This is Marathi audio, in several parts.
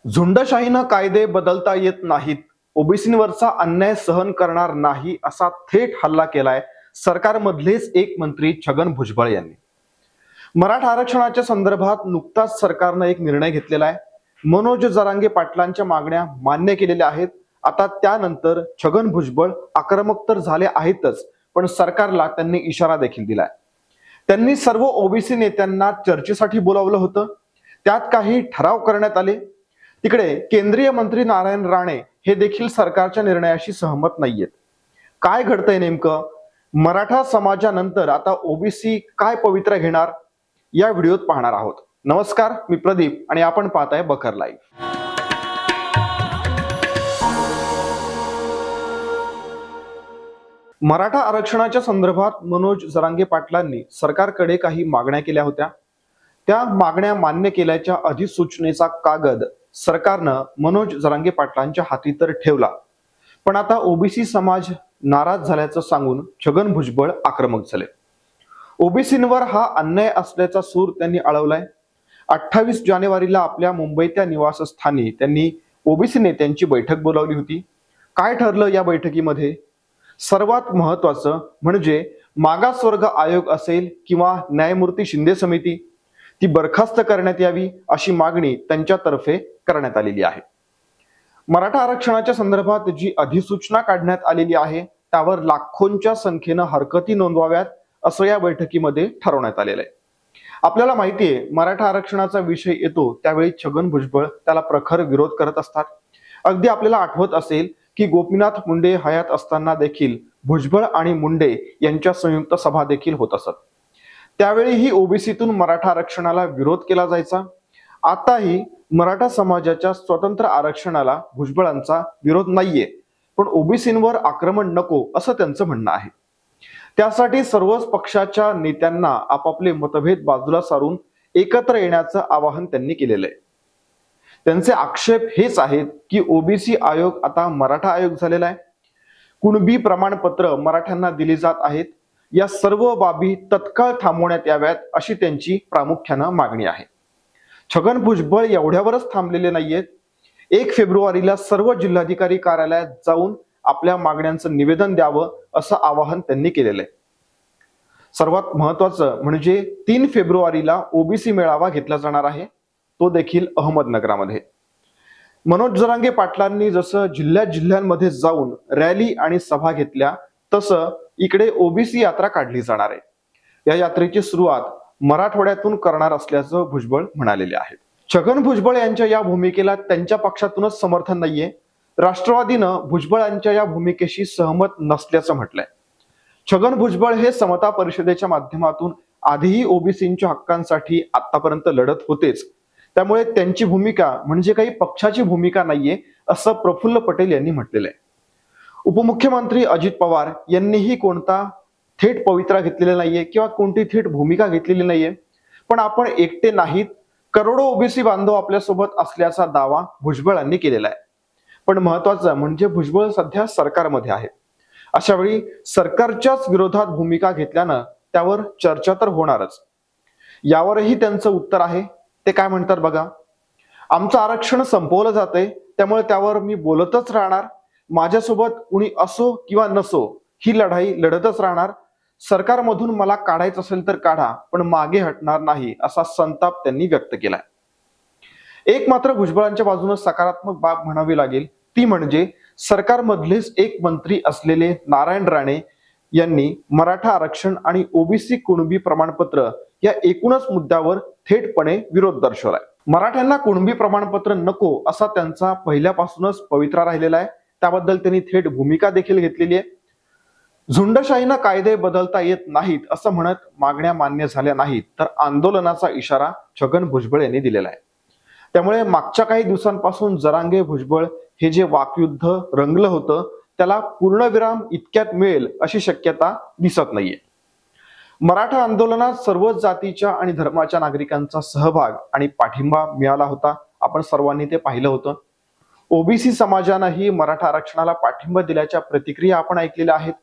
झुंडशाहीनं कायदे बदलता येत नाहीत, ओबीसींवरचा अन्याय सहन करणार नाही असा थेट हल्ला केलाय सरकारमधलेच एक मंत्री छगन भुजबळ यांनी. मराठा आरक्षणाच्या संदर्भात नुकताच सरकारनं एक निर्णय घेतलेला आहे. मनोज जरांगे पाटलांच्या मागण्या मान्य केलेल्या आहेत. आता त्यानंतर छगन भुजबळ आक्रमक तर झाले आहेतच, पण सरकारला त्यांनी इशारा देखील दिलाय. त्यांनी सर्व ओबीसी नेत्यांना चर्चेसाठी बोलावलं होतं. त्यात काही ठराव करण्यात आले. तिकडे केंद्रीय मंत्री नारायण राणे हे देखील सरकारच्या निर्णयाशी सहमत नाहीयेत. काय घडतंय नेमकं? मराठा समाजानंतर आता ओबीसी काय पवित्रा घेणार, या व्हिडिओत पाहणार आहोत. नमस्कार, मी प्रदीप आणि आपण पाहताय बखर लाईव्ह. मराठा आरक्षणाच्या संदर्भात मनोज जरांगे पाटलांनी सरकारकडे काही मागण्या केल्या होत्या. त्या मागण्या मान्य केल्याच्या अधिसूचनेचा कागद सरकारनं मनोज जरांगे पाटलांच्या हाती तर ठेवला, पण आता ओबीसी समाज नाराज झाल्याचं सांगून छगन भुजबळ आक्रमक झाले. ओबीसींवर हा अन्याय असल्याचा सूर त्यांनी अळवलाय. 28 जानेवारीला आपल्या मुंबईच्या निवासस्थानी त्यांनी ओबीसी नेत्यांची बैठक बोलावली होती. काय ठरलं या बैठकीमध्ये? सर्वात महत्वाचं म्हणजे मागासवर्ग आयोग असेल किंवा न्यायमूर्ती शिंदे समिती, ती बरखास्त करण्यात यावी अशी मागणी त्यांच्यातर्फे करण्यात आलेली आहे. मराठा आरक्षणाच्या संदर्भात जी अधिसूचना काढण्यात आलेली आहे त्यावर लाखोंच्या संख्येनं हरकती नोंदवाव्यात असं या बैठकीमध्ये ठरवण्यात आलेलं आहे. आपल्याला माहितीये, मराठा आरक्षणाचा विषय येतो त्यावेळी छगन भुजबळ त्याला प्रखर विरोध करत असतात. अगदी आपल्याला आठवत असेल की गोपीनाथ मुंडे हयात असताना देखील भुजबळ आणि मुंडे यांच्या संयुक्त सभा देखील होत असत. त्यावेळीही ओबीसीतून मराठा आरक्षणाला विरोध केला जायचा. आताही मराठा समाजाच्या स्वतंत्र आरक्षणाला भुजबळांचा विरोध नाहीये, पण ओबीसींवर आक्रमण नको असं त्यांचं म्हणणं आहे. त्यासाठी सर्वच पक्षाच्या नेत्यांना आपापले मतभेद बाजूला सारून एकत्र येण्याचं आवाहन त्यांनी केलेलं आहे. त्यांचे आक्षेप हेच आहेत की ओबीसी आयोग आता मराठा आयोग झालेला आहे. कुणबी प्रमाणपत्र मराठ्यांना दिली जात आहेत. या सर्व बाबी तत्काळ थांबवण्यात याव्यात अशी त्यांची प्रामुख्यानं मागणी आहे. छगन भुजबळ एवढ्यावरच थांबलेले नाहीयेत. 1 फेब्रुवारीला सर्व जिल्हाधिकारी कार्यालयात जाऊन आपल्या मागण्यांचं निवेदन द्यावं असं आवाहन त्यांनी केलेलं आहे. सर्वात महत्वाचं म्हणजे 3 फेब्रुवारीला ओबीसी मेळावा घेतला जाणार आहे, तो देखील अहमदनगरामध्ये. मनोज जरांगे पाटलांनी जसं जिल्ह्यांमध्ये जाऊन रॅली आणि सभा घेतल्या, तसं इकडे ओबीसी यात्रा काढली जाणार आहे. या यात्रेची सुरुवात मराठवाड्यातून करणार असल्याचं भुजबळ म्हणालेले आहेत. छगन भुजबळ यांच्या या भूमिकेला त्यांच्या पक्षातूनच समर्थन नाहीये. राष्ट्रवादीनं भुजबळांच्या या भूमिकेशी सहमत नसल्याचं म्हटलंय. छगन भुजबळ हे समता परिषदेच्या माध्यमातून आधीही ओबीसींच्या हक्कांसाठी आतापर्यंत लढत होतेच, त्यामुळे त्यांची भूमिका म्हणजे काही पक्षाची भूमिका नाहीये असं प्रफुल्ल पटेल यांनी म्हटलेलं आहे. उपमुख्यमंत्री अजित पवार यांनीही कोणता थेट पवित्रा घेतलेला नाहीये किंवा कोणती थेट भूमिका घेतलेली नाहीये, पण आपण एकटे नाहीत, करोडो ओबीसी बांधव आपल्यासोबत असल्याचा दावा भुजबळांनी केलेला आहे. पण महत्वाचं म्हणजे भुजबळ सध्या सरकारमध्ये आहे. अशा वेळी सरकारच्याच विरोधात भूमिका घेतल्यानं त्यावर चर्चा तर होणारच. यावरही त्यांचं उत्तर आहे. ते काय म्हणतात बघा. आमचं आरक्षण संपवलं जातंय, त्यामुळे त्यावर मी बोलतच राहणार. माझ्यासोबत कुणी असो किंवा नसो, ही लढाई लढतच राहणार. सरकारमधून मला काढायचं असेल तर काढा, पण मागे हटणार नाही असा संताप त्यांनी व्यक्त केलाय. एक मात्र भुजबळांच्या बाजूने सकारात्मक बाब म्हणावी लागेल, ती म्हणजे सरकारमधलेच एक मंत्री असलेले नारायण राणे यांनी मराठा आरक्षण आणि ओबीसी कुणबी प्रमाणपत्र या एकूणच मुद्द्यावर थेटपणे विरोध दर्शवलाय. मराठ्यांना कुणबी प्रमाणपत्र नको असा त्यांचा पहिल्यापासूनच पवित्रा राहिलेला आहे. त्याबद्दल त्यांनी थेट भूमिका देखील घेतलेली आहे. झुंडशाहीनं कायदे बदलता येत नाहीत असं म्हणत मागण्या मान्य झाल्या नाहीत तर आंदोलनाचा इशारा छगन भुजबळ यांनी दिलेला आहे. त्यामुळे मागच्या काही दिवसांपासून जरांगे भुजबळ हे जे वाकयुद्ध रंगलं होतं त्याला पूर्णविराम इतक्यात मिळेल अशी शक्यता दिसत नाहीये. मराठा आंदोलनात सर्वच जातीच्या आणि धर्माच्या नागरिकांचा सहभाग आणि पाठिंबा मिळाला होता. आपण सर्वांनी ते पाहिलं होतं. ओबीसी समाजानंही मराठा आरक्षणाला पाठिंबा दिल्याच्या प्रतिक्रिया आपण ऐकलेल्या आहेत.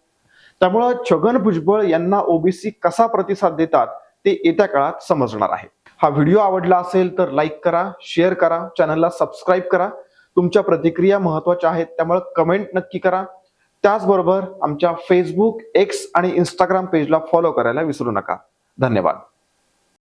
त्यामुळे छगन भुजबळ यांना ओबीसी कसा प्रतिसाद देतात ते येत्या काळात समजणार आहे. हा व्हिडिओ आवडला असेल तर लाईक करा, शेअर करा, चॅनलला सबस्क्राईब करा. तुमच्या प्रतिक्रिया महत्त्वाच्या आहेत, त्यामुळे कमेंट नक्की करा. त्याचबरोबर आमच्या फेसबुक, एक्स आणि इंस्टाग्राम पेजला फॉलो करायला विसरू नका. धन्यवाद.